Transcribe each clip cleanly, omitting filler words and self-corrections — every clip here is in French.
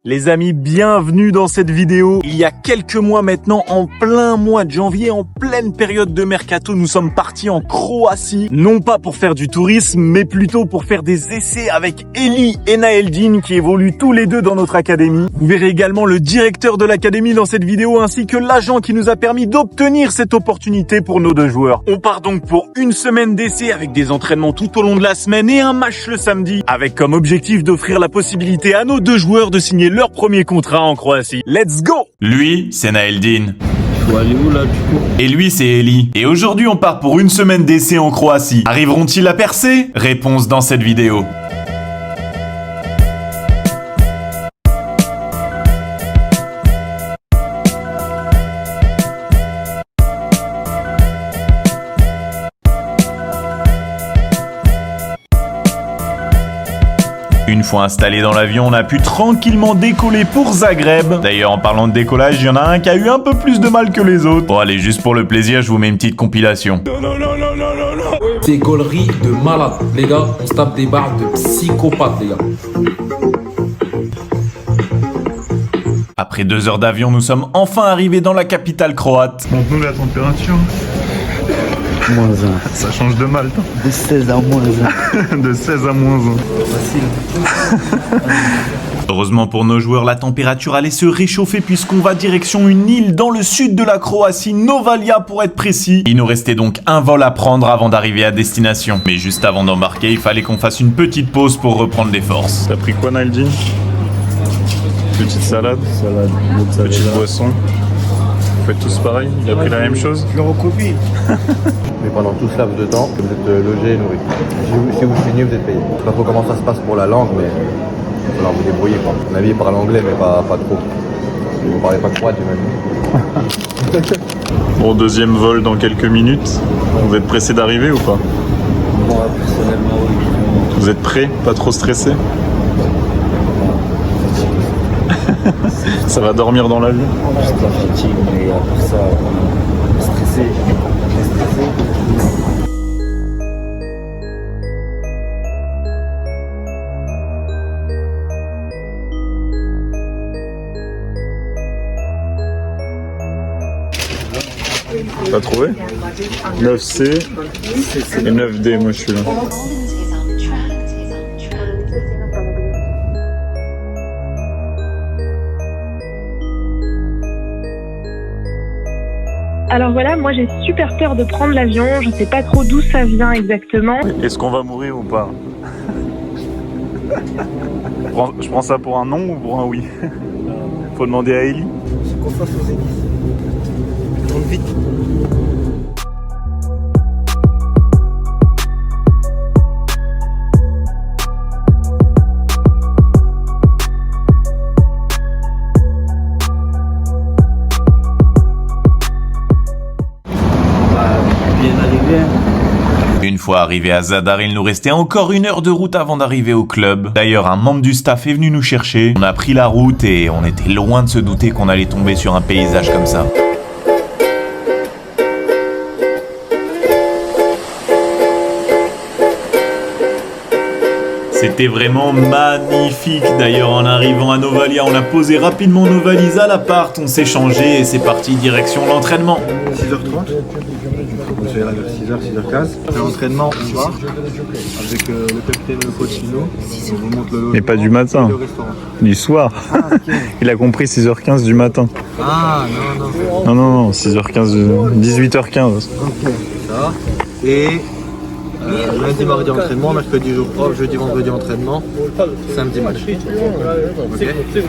Les amis, bienvenue dans cette vidéo. Il y a quelques mois maintenant, en plein mois de janvier, en pleine période de mercato, nous sommes partis en Croatie. Non pas pour faire du tourisme, mais plutôt pour faire des essais avec Eli et Naeldin qui évoluent tous les deux dans notre académie. Vous verrez également le directeur de l'académie dans cette vidéo ainsi que l'agent qui nous a permis d'obtenir cette opportunité pour nos deux joueurs. On part donc pour une semaine d'essais avec des entraînements tout au long de la semaine et un match le samedi, avec comme objectif d'offrir la possibilité à nos deux joueurs de signer leur premier contrat en Croatie. Let's go! Lui, c'est Naeldin. Faut aller où là du coup? Et lui, c'est Eli. Et aujourd'hui, on part pour une semaine d'essai en Croatie. Arriveront-ils à percer? Réponse dans cette vidéo. Une fois installé dans l'avion, on a pu tranquillement décoller pour Zagreb. D'ailleurs, en parlant de décollage, il y en a un qui a eu un peu plus de mal que les autres. Bon, allez, juste pour le plaisir, je vous mets une petite compilation. Non. C'est gaulerie de malade, les gars. On se tape des barres de psychopathes, les gars. Après 2 heures d'avion, nous sommes enfin arrivés dans la capitale croate. Montre-nous la température. -1. Ça change de Malte. De 16 à -1. De 16 à -1. Facile. Heureusement pour nos joueurs, la température allait se réchauffer puisqu'on va direction une île dans le sud de la Croatie, Novalja pour être précis. Il nous restait donc un vol à prendre avant d'arriver à destination. Mais juste avant d'embarquer, il fallait qu'on fasse une petite pause pour reprendre des forces. T'as pris quoi, Naeldin? Petite salade. Petite boisson. Vous faites tous pareil? Il a pris la même chose? Je le recopie. Mais pendant tout ce laps de temps, vous êtes logé et nourri. Si vous signez, vous êtes payé. Je sais pas trop comment ça se passe pour la langue, mais il va falloir vous débrouiller. Quoi. À mon avis, il parle anglais, mais pas trop. Vous parlez pas croate, j'imagine. Bon, deuxième vol dans quelques minutes. Vous êtes pressé d'arriver ou pas? Moi, personnellement, oui. Vous êtes prêt? Pas trop stressé? Ça va dormir dans l'avion? Juste la fatigue, mais après ça, stressé. T'as trouvé? 9C et 9D, moi je suis là. Alors voilà, moi j'ai super peur de prendre l'avion, je sais pas trop d'où ça vient exactement. Est-ce qu'on va mourir ou pas? Je prends ça pour un non ou pour un oui? Faut demander à Eli. C'est confiance aux églises. Tourne vite. Une fois arrivé à Zadar, il nous restait encore 1 heure de route avant d'arriver au club. D'ailleurs, un membre du staff est venu nous chercher. On a pris la route et on était loin de se douter qu'on allait tomber sur un paysage comme ça. C'était vraiment magnifique. D'ailleurs, en arrivant à Novalja, on a posé rapidement nos valises à l'appart, on s'est changé et c'est parti direction l'entraînement. 6h30. On se verra vers 6h, 6h15. Après l'entraînement, on part avec le capitaine le coach Chino. On vous montre le logement. Mais pas du matin, et le restaurant. du soir. Ah, ok. Il a compris 6h15 du matin. Ah, non. Non, 6h15, 18h15. Ok, ça. Et lundi, mardi entraînement, mercredi jour prof, jeudi, vendredi entraînement, samedi match. Ok.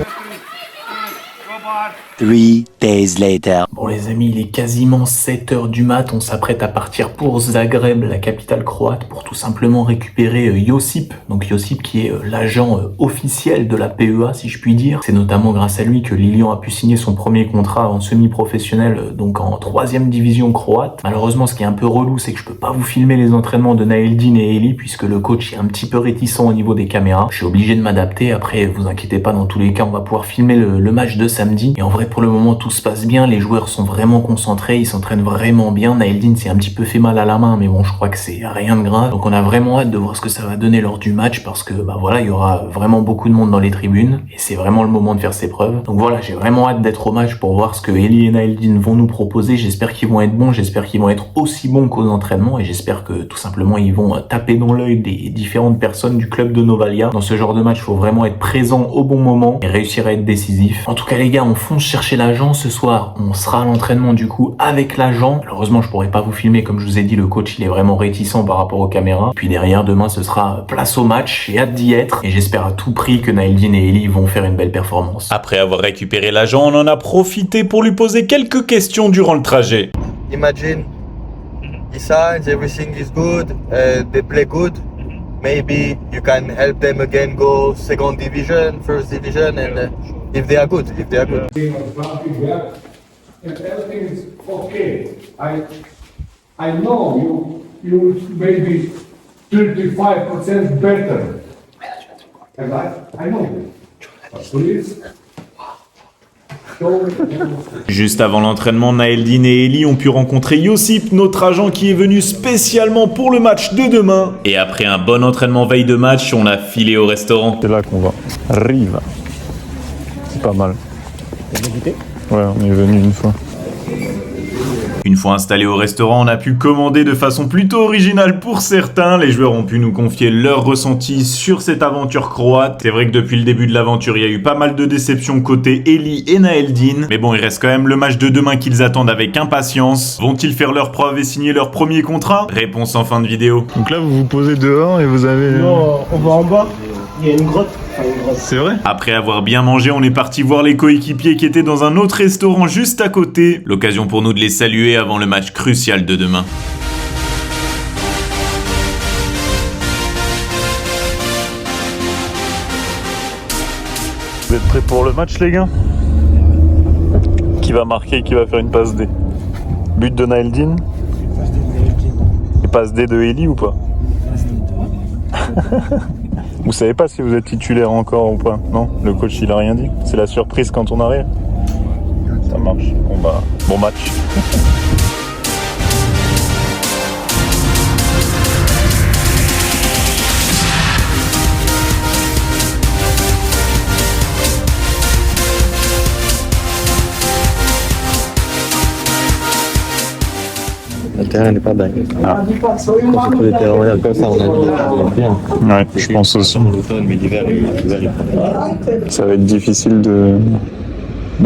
3 days later. Bon les amis, il est quasiment 7 heures du mat, on s'apprête à partir pour Zagreb, la capitale croate, pour tout simplement récupérer Josip. Donc Josip qui est l'agent officiel de la PEA si je puis dire. C'est notamment grâce à lui que Lilian a pu signer son premier contrat en semi-professionnel, donc en 3e division croate. Malheureusement, ce qui est un peu relou, c'est que je peux pas vous filmer les entraînements de Naeldin et Eli puisque le coach est un petit peu réticent au niveau des caméras. Je suis obligé de m'adapter, après vous inquiétez pas, dans tous les cas on va pouvoir filmer le match de samedi dit. Et en vrai, pour le moment, tout se passe bien. Les joueurs sont vraiment concentrés, ils s'entraînent vraiment bien. Naeldin s'est un petit peu fait mal à la main, mais bon, je crois que c'est rien de grave. Donc on a vraiment hâte de voir ce que ça va donner lors du match, parce que bah voilà, il y aura vraiment beaucoup de monde dans les tribunes et c'est vraiment le moment de faire ses preuves. Donc voilà, j'ai vraiment hâte d'être au match pour voir ce que Elie et Naeldin vont nous proposer. J'espère qu'ils vont être bons, j'espère qu'ils vont être aussi bons qu'aux entraînements, et j'espère que tout simplement ils vont taper dans l'œil des différentes personnes du club de Novalia. Dans ce genre de match, il faut vraiment être présent au bon moment et réussir à être décisif. En tout cas les gars, on fonce chercher l'agent ce soir. On sera à l'entraînement du coup avec l'agent. Malheureusement, je pourrais pas vous filmer, comme je vous ai dit, le coach il est vraiment réticent par rapport aux caméras. Puis derrière, demain ce sera place au match, j'ai hâte d'y être et j'espère à tout prix que Naeldin et Elie vont faire une belle performance. Après avoir récupéré l'agent, on en a profité pour lui poser quelques questions durant le trajet. Imagine, he signs, everything is good, they play good. Maybe you can help them again go second division, first division, and if they are good. And everything is okay. I know you maybe 35% better. And I know this. But please. Juste avant l'entraînement, Naeldin et Elie ont pu rencontrer Josip, notre agent qui est venu spécialement pour le match de demain. Et après un bon entraînement veille de match, on a filé au restaurant. C'est là qu'on va. Rive. C'est pas mal. Ouais, on est venu une fois. Une fois installés au restaurant, on a pu commander de façon plutôt originale pour certains. Les joueurs ont pu nous confier leurs ressentis sur cette aventure croate. C'est vrai que depuis le début de l'aventure, il y a eu pas mal de déceptions côté Elie et Naeldin. Mais bon, il reste quand même le match de demain qu'ils attendent avec impatience. Vont-ils faire leurs preuves et signer leur premier contrat? Réponse en fin de vidéo. Donc là, vous vous posez dehors et vous avez... Non, on va en bas. Il y a une grotte. C'est vrai? Après avoir bien mangé, on est parti voir les coéquipiers qui étaient dans un autre restaurant juste à côté. L'occasion pour nous de les saluer avant le match crucial de demain. Vous êtes prêts pour le match, les gars? Qui va marquer, qui va faire une passe D? But de Naeldin? Et passe D de Elie ou pas? Vous savez pas si vous êtes titulaire encore ou pas? Non? Le coach il a rien dit? C'est la surprise quand on arrive? Ça marche. Bon bah, bon match. Le terrain n'est pas dingue. Ah. Quand c'est pour des terrains comme ça, on a bien. Ouais, je pense aussi. L'automne, mais l'hiver, ça va être difficile de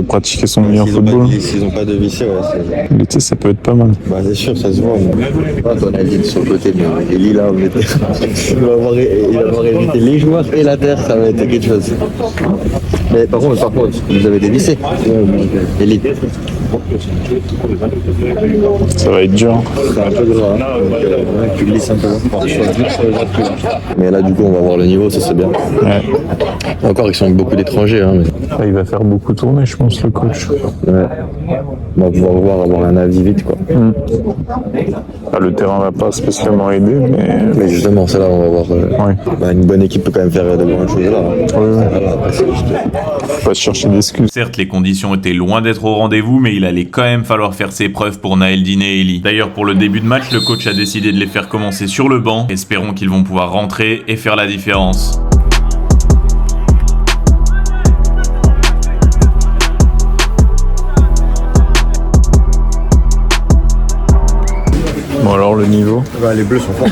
pratiquer son meilleur football. S'ils n'ont pas de vissé, ouais. L'été, ça peut être pas mal. Bah, c'est sûr, ça se voit. Pas ton Naeldin sur le côté, mais Elie là, il va avoir évité les joueurs et la terre, ça va être quelque chose. Mais par contre, vous avez des vissés. Elie. Ça va être dur. C'est un peu gras. Tu glisses un peu. Mais là, du coup, on va voir le niveau, ça c'est bien. Ouais. Encore, ils sont avec beaucoup d'étrangers. Hein, mais... il va faire beaucoup tourner, je pense, le coach. Ouais. On va pouvoir avoir un avis vite, quoi. Ah, le terrain va pas spécialement aider, mais justement, c'est là où on va voir. Une bonne équipe peut quand même faire de bonnes choses là. Faut pas se chercher d'excuses. Certes, les conditions étaient loin d'être au rendez-vous, mais il allait quand même falloir faire ses preuves pour Naeldin et Elie. D'ailleurs, pour le début de match, le coach a décidé de les faire commencer sur le banc. Espérons qu'ils vont pouvoir rentrer et faire la différence. Bon alors le niveau? Les bleus sont forts.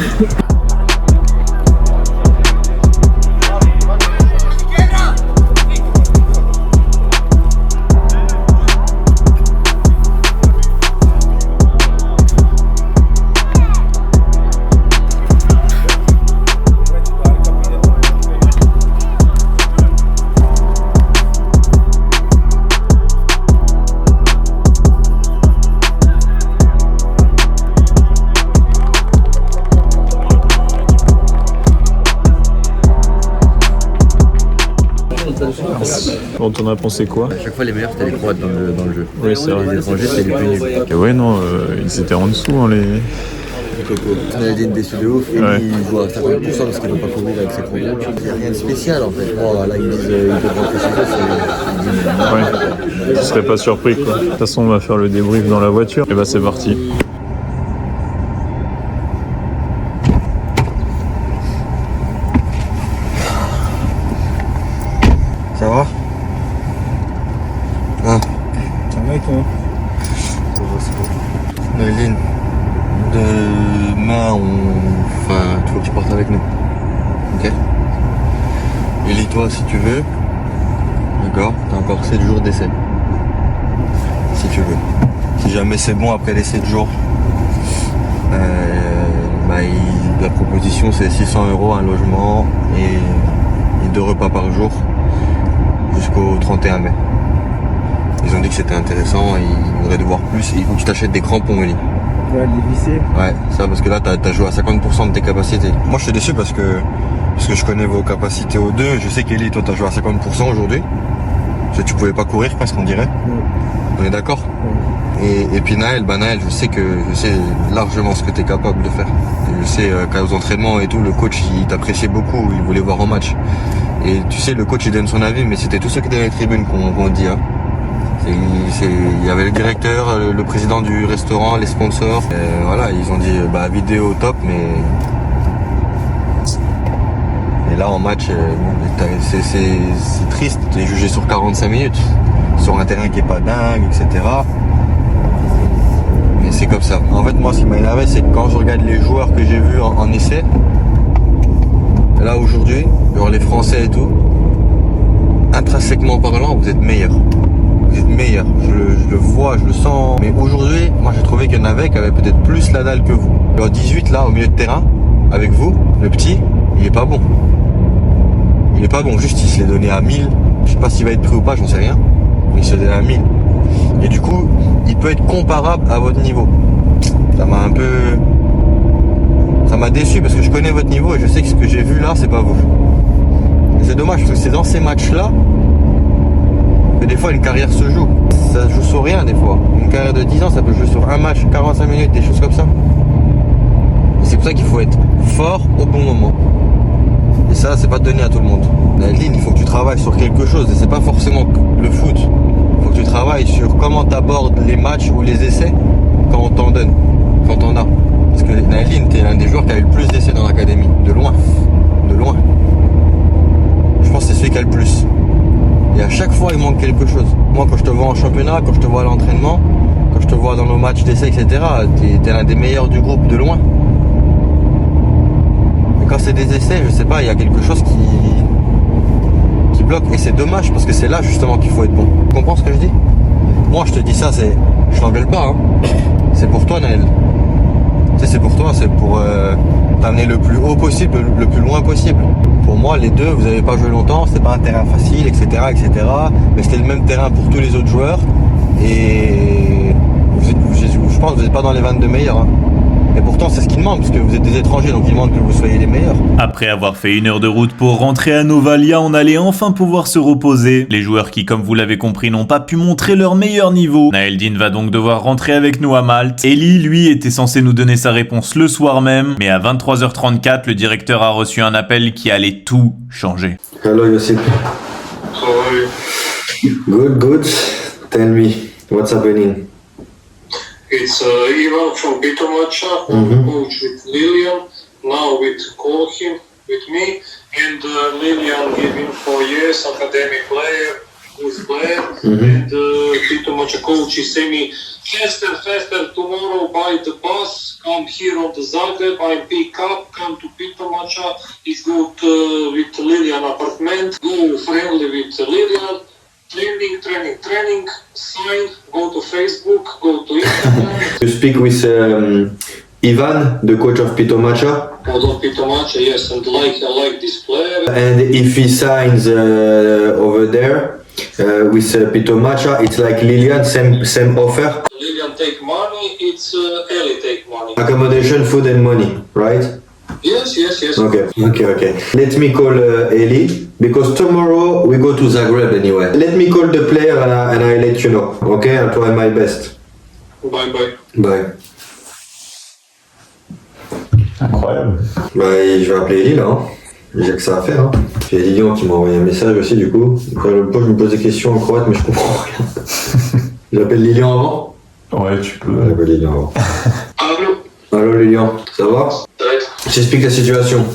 Bon, t'en as pensé quoi? À chaque fois, les meilleurs, c'était les Croates dans le jeu. Oui, c'est vrai. Les étrangers, c'était les plus nuls. Et ouais, non, ils étaient en dessous, hein, Coco. Naeldin déçu de ouf, et Ouais. il joue à 50% parce qu'il ne peut pas courir avec ses chronos. Il n'y a rien de spécial en fait. Oh, là, ils disent il peut rentrer chez eux, Ouais. Je serais pas surpris quoi. De toute façon, on va faire le débrief dans la voiture. Et bah, c'est parti. Ça va? Ah. Ça va et toi? Naeldin, demain, enfin, il faut que tu partes avec nous. Ok? Eli, toi, si tu veux, d'accord, t'as encore 7 jours d'essai. Si tu veux. Si jamais c'est bon après les 7 jours, la proposition c'est 600 €, un logement et 2 repas par jour jusqu'au 31 mai. Ils ont dit que c'était intéressant et ils voudraient de voir plus. Et il faut que tu t'achètes des crampons, Eli. Ouais, les lycées. Ouais, ça parce que là t'as joué à 50% de tes capacités. Moi je suis déçu parce que je connais vos capacités aux deux. Je sais qu'Eli, toi t'as joué à 50% aujourd'hui. Tu pouvais pas courir presque, on dirait. On est d'accord? Et puis Naël, je sais largement ce que tu es capable de faire. Et je sais qu'aux entraînements et tout, le coach il t'appréciait beaucoup, il voulait voir en match. Et tu sais, le coach il donne son avis, mais c'était tous ceux qui étaient dans les tribunes qu'on dit. Hein. Il y avait le directeur, le président du restaurant, les sponsors. Voilà, ils ont dit vidéo top, mais et là en match, c'est triste. Tu es jugé sur 45 minutes, sur un terrain qui est pas dingue, etc. Mais c'est comme ça. En fait, moi, ce qui m'a énervé, c'est que quand je regarde les joueurs que j'ai vus en essai, là aujourd'hui, genre les Français et tout, intrinsèquement parlant, vous êtes meilleurs. Vous êtes meilleurs. Je le vois, je le sens. Mais aujourd'hui, moi, j'ai trouvé que Navek avait peut-être plus la dalle que vous. Le 18 là, au milieu de terrain, avec vous, le petit, il est pas bon. Il est pas bon. Juste, il se l'est donné à 1000. Je sais pas s'il va être pris ou pas, j'en sais rien. Mais il se l'est donné à 1000. Et du coup, il peut être comparable à votre niveau. Ça m'a déçu parce que je connais votre niveau et je sais que ce que j'ai vu là, c'est pas vous. Et c'est dommage parce que c'est dans ces matchs-là que des fois une carrière se joue. Ça se joue sur rien des fois. Une carrière de 10 ans, ça peut jouer sur un match, 45 minutes, des choses comme ça. Et c'est pour ça qu'il faut être fort au bon moment. Et ça, c'est pas donné à tout le monde. La ligne, il faut que tu travailles sur quelque chose et c'est pas forcément le foot. Il faut que tu travailles sur comment tu abordes les matchs ou les essais quand on t'en donne, quand on a. Parce que Naeldin, t'es l'un des joueurs qui a eu le plus d'essais dans l'académie, de loin. De loin. Je pense que c'est celui qui a le plus. Et à chaque fois, il manque quelque chose. Moi, quand je te vois en championnat, quand je te vois à l'entraînement, quand je te vois dans nos matchs d'essais, etc., t'es l'un des meilleurs du groupe, de loin. Mais quand c'est des essais, je sais pas, il y a quelque chose qui bloque. Et c'est dommage, parce que c'est là, justement, qu'il faut être bon. Tu comprends ce que je dis? Moi, je te dis ça, je t'engueule pas, hein. C'est pour toi, Naël. Tu sais, c'est pour toi, c'est pour t'amener le plus haut possible, le plus loin possible. Pour moi, les deux, vous n'avez pas joué longtemps, c'est pas un terrain facile, etc., etc. Mais c'était le même terrain pour tous les autres joueurs. Et je pense que vous n'êtes pas dans les 22 meilleurs. Hein. Et pourtant, c'est ce qui demande, parce que vous êtes des étrangers, donc ils demandent que vous soyez les meilleurs. Après avoir fait 1 heure de route pour rentrer à Novalia, on allait enfin pouvoir se reposer. Les joueurs qui, comme vous l'avez compris, n'ont pas pu montrer leur meilleur niveau. Naeldin va donc devoir rentrer avec nous à Malte. Eli, lui, était censé nous donner sa réponse le soir même, mais à 23h34, le directeur a reçu un appel qui allait tout changer. Hello, Yossip. How are you? Good, good. Tell me, what's happening? It's Ivan from Pitomacha, coach with Lilian, now with Kolhin, with me, and Lilian giving 4 years, academic player, who's player, and Pitomacha coach is saying me, faster, tomorrow buy the bus, come here on the Zagreb, I pick up, come to Pitomacha, is go with Lilian apartment, go friendly with Lilian, training, sign, go to Facebook, go to Instagram. You speak with Ivan, the coach of Pitomacha. Of Pitomacha, yes, and I like this player. And if he signs over there with Pitomacha, it's like Lilian, same offer. Lilian take money, it's Eli take money. Accommodation, food and money, right? Yes. Okay. Let me call Eli, because tomorrow we go to Zagreb anyway. Let me call the player and I let you know, okay? I'll try my best. Bye. Bye. Incroyable. Bah, je vais appeler Eli là. Hein. J'ai que ça à faire. Hein. J'ai Lilian qui m'a envoyé un message aussi du coup. Le pote, je me pose des questions en croate, mais je comprends rien. J'appelle Lilian avant. Ouais, tu peux. J'appelle Lilian avant. Allô? Allô Lilian, ça va? Ça va être? Je t'explique la situation.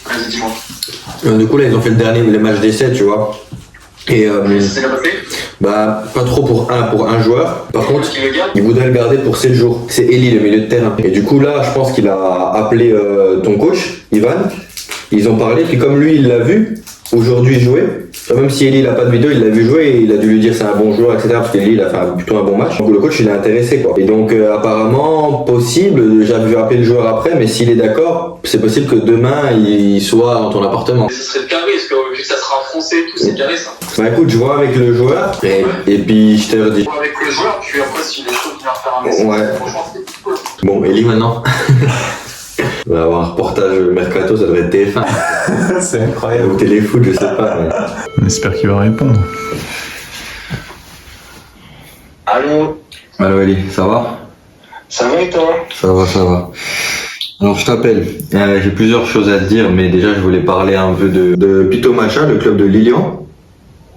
Vas-y, dis-moi. Du coup là, ils ont fait les matchs d'essai, tu vois. Et Ça s'est bien passé? bah pas trop pour un joueur. Par contre, Qui le garde? il voudrait le garder pour 7 jours. C'est Eli, le milieu de terrain. Et du coup là, je pense qu'il a appelé ton coach, Ivan. Ils ont parlé, puis comme lui, il l'a vu aujourd'hui jouer. Même si Eli il a pas de vidéo, il l'a vu jouer et il a dû lui dire c'est un bon joueur, etc. Parce qu'Eli il a fait plutôt un bon match. Donc le coach il est intéressé quoi. Et donc apparemment possible, j'avais appelé le joueur après, mais s'il est d'accord, c'est possible que demain il soit dans ton appartement. Ce serait le carré, parce que vu que ça sera en français et tout, c'est carré ça. Bah écoute, je vois avec le joueur et puis je te redis. Avec le joueur, puis après si les choses viennent faire un message, Ouais. franchement c'est cool. Bon, Eli maintenant. On va avoir un reportage Mercato, ça devrait être TF1. C'est incroyable. Ou Téléfoot, je sais pas. Mais... On espère qu'il va répondre. Allô? Allô Eli, ça va? Ça va et toi? Ça va, ça va. Alors je t'appelle, j'ai plusieurs choses à te dire, mais déjà je voulais parler un peu de Pito Macha, le club de Lilian.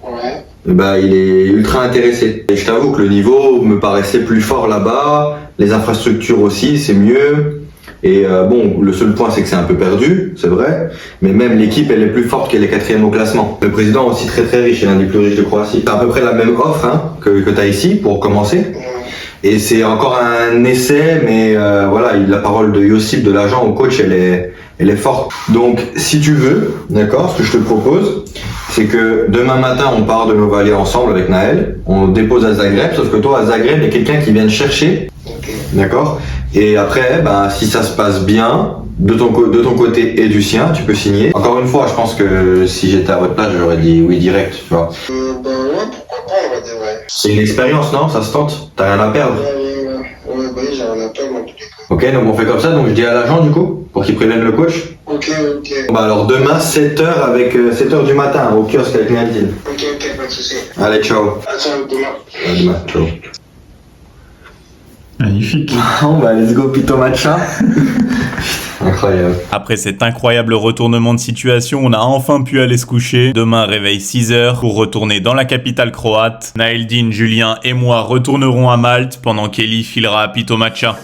Ouais. Bah il est ultra intéressé. Et je t'avoue que le niveau me paraissait plus fort là-bas, les infrastructures aussi, c'est mieux. Et bon, le seul point c'est que c'est un peu perdu, c'est vrai, mais même l'équipe elle est plus forte qu'elle est 4e au classement. Le président aussi très très riche, c'est l'un des plus riches de Croatie. T'as à peu près la même offre hein, que t'as ici pour commencer. Et c'est encore un essai, mais voilà, la parole de Josip, de l'agent au coach, elle est forte. Donc si tu veux, d'accord, ce que je te propose, c'est que demain matin on part de Novalia ensemble avec Naël, on dépose à Zagreb, sauf que toi à Zagreb il y a quelqu'un qui vient te chercher, d'accord. Et après, ben, si ça se passe bien, de ton côté et du sien, tu peux signer. Encore une fois, je pense que si j'étais à votre place, j'aurais dit oui direct, tu vois. Bah ouais, pourquoi pas, on va dire ouais. C'est une expérience, non? Ça se tente? T'as rien à perdre? Ouais, bah j'ai un appel en tout cas. Ok, donc on fait comme ça, donc je dis à l'agent du coup, pour qu'il prévienne le coach. Ok. Bah alors demain, 7h avec 7h du matin, au kiosque avec Nadine. Ok, pas de soucis. Allez, ciao. À demain. À demain, ciao. Magnifique. Bon bah let's go Pito Macha. Incroyable. Après cet incroyable retournement de situation, on a enfin pu aller se coucher. Demain, réveil 6h pour retourner dans la capitale croate. Naeldin, Julien et moi retournerons à Malte pendant qu'Eli filera à Pito Macha.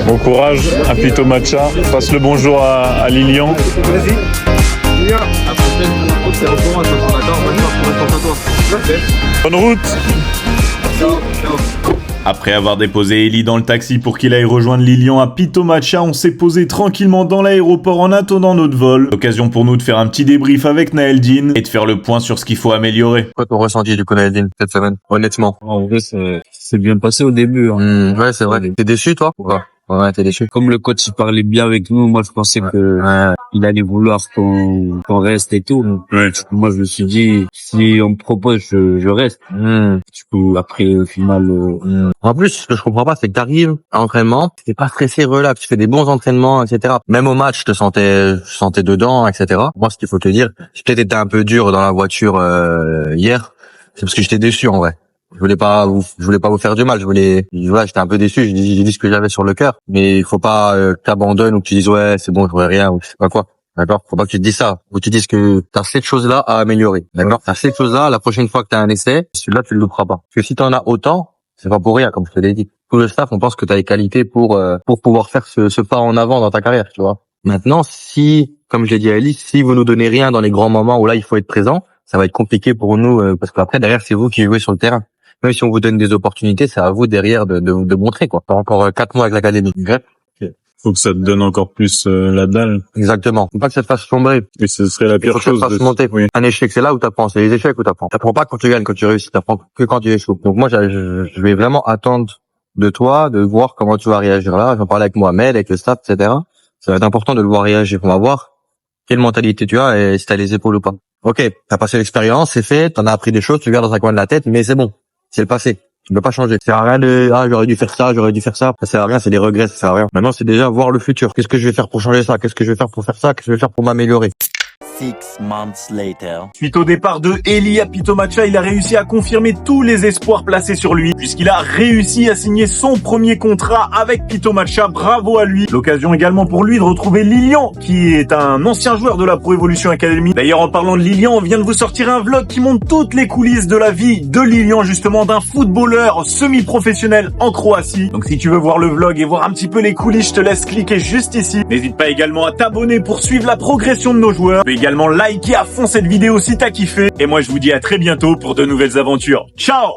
Bon courage à Pito Macha. Passe le bonjour à Lilian. Bonne route. Après avoir déposé Eli dans le taxi pour qu'il aille rejoindre Lilian à Pito Macha, on s'est posé tranquillement dans l'aéroport en attendant notre vol. L'occasion pour nous de faire un petit débrief avec Naeldin et de faire le point sur ce qu'il faut améliorer. Quoi ton ressenti du coup Naeldin cette semaine, honnêtement? En vrai, c'est bien passé au début. Hein. Ouais, c'est vrai. T'es déçu toi ou pas? Ouais, t'es déçu. Comme le coach il parlait bien avec nous, moi je pensais que il allait vouloir qu'on reste et tout. Donc, moi je me suis dit si on me propose je reste. Du coup après au final En plus, ce que je comprends pas, c'est que t'arrives à l'entraînement, t'es pas stressé, relax, tu fais des bons entraînements, etc. Même au match, je te sentais dedans, etc. Moi, ce qu'il faut te dire, j'ai peut-être été un peu dur dans la voiture hier, c'est parce que j'étais déçu en vrai. Je voulais pas vous faire du mal. J'étais un peu déçu. J'ai dit ce que j'avais sur le cœur. Mais il faut pas que t'abandonnes ou que tu dises ouais, c'est bon, je ferai rien ou je sais pas quoi. D'accord? Faut pas que tu te dises ça. Faut que tu dises que t'as cette chose-là à améliorer. D'accord? T'as cette chose-là, la prochaine fois que t'as un essai, celui-là, tu le louperas pas. Parce que si t'en as autant, c'est pas pour rien, comme je te l'ai dit. Tout le staff, on pense que t'as les qualités pour pouvoir faire ce pas en avant dans ta carrière, tu vois. Maintenant, si, comme je l'ai dit à Ellie, si vous nous donnez rien dans les grands moments où là, il faut être présent, ça va être compliqué pour nous, parce qu'après, derrière, c'est vous qui jouez sur le terrain. Même si on vous donne des opportunités, c'est à vous derrière de montrer, quoi. T'as encore 4 mois avec l'académie. Faut que ça te donne encore plus la dalle. Exactement. Faut pas que ça te fasse sombrer. Et ce serait la pire chose. Faut que ça te fasse monter. Oui. Un échec, c'est là où t'apprends. C'est les échecs où t'apprends. T'apprends pas quand tu gagnes, quand tu réussis. T'apprends que quand tu échoues. Donc moi, je vais vraiment attendre de toi, de voir comment tu vas réagir là. J'en parlais avec Mohamed, avec le staff, etc. Ça va être important de le voir réagir. On va voir quelle mentalité tu as et si t'as les épaules ou pas. Ok, t'as passé l'expérience, c'est fait, t'en as appris des choses, tu gardes dans un coin de la tête, mais c'est bon, c'est le passé. Tu peux pas changer. Ça sert à rien de j'aurais dû faire ça, j'aurais dû faire ça. Ça sert à rien, c'est des regrets, ça sert à rien. Maintenant, c'est déjà voir le futur. Qu'est-ce que je vais faire pour changer ça? Qu'est-ce que je vais faire pour faire ça? Qu'est-ce que je vais faire pour m'améliorer? 6 months later. Suite au départ de Elia Pitomacha, il a réussi à confirmer tous les espoirs placés sur lui, puisqu'il a réussi à signer son premier contrat avec Pitomacha. Bravo à lui. L'occasion également pour lui de retrouver Lilian, qui est un ancien joueur de la Pro Evolution Academy. D'ailleurs, en parlant de Lilian, on vient de vous sortir un vlog qui montre toutes les coulisses de la vie de Lilian, justement d'un footballeur semi-professionnel en Croatie. Donc si tu veux voir le vlog et voir un petit peu les coulisses, je te laisse cliquer juste ici. N'hésite pas également à t'abonner pour suivre la progression de nos joueurs. Tu peux également liker à fond cette vidéo si t'as kiffé. Et moi, je vous dis à très bientôt pour de nouvelles aventures. Ciao!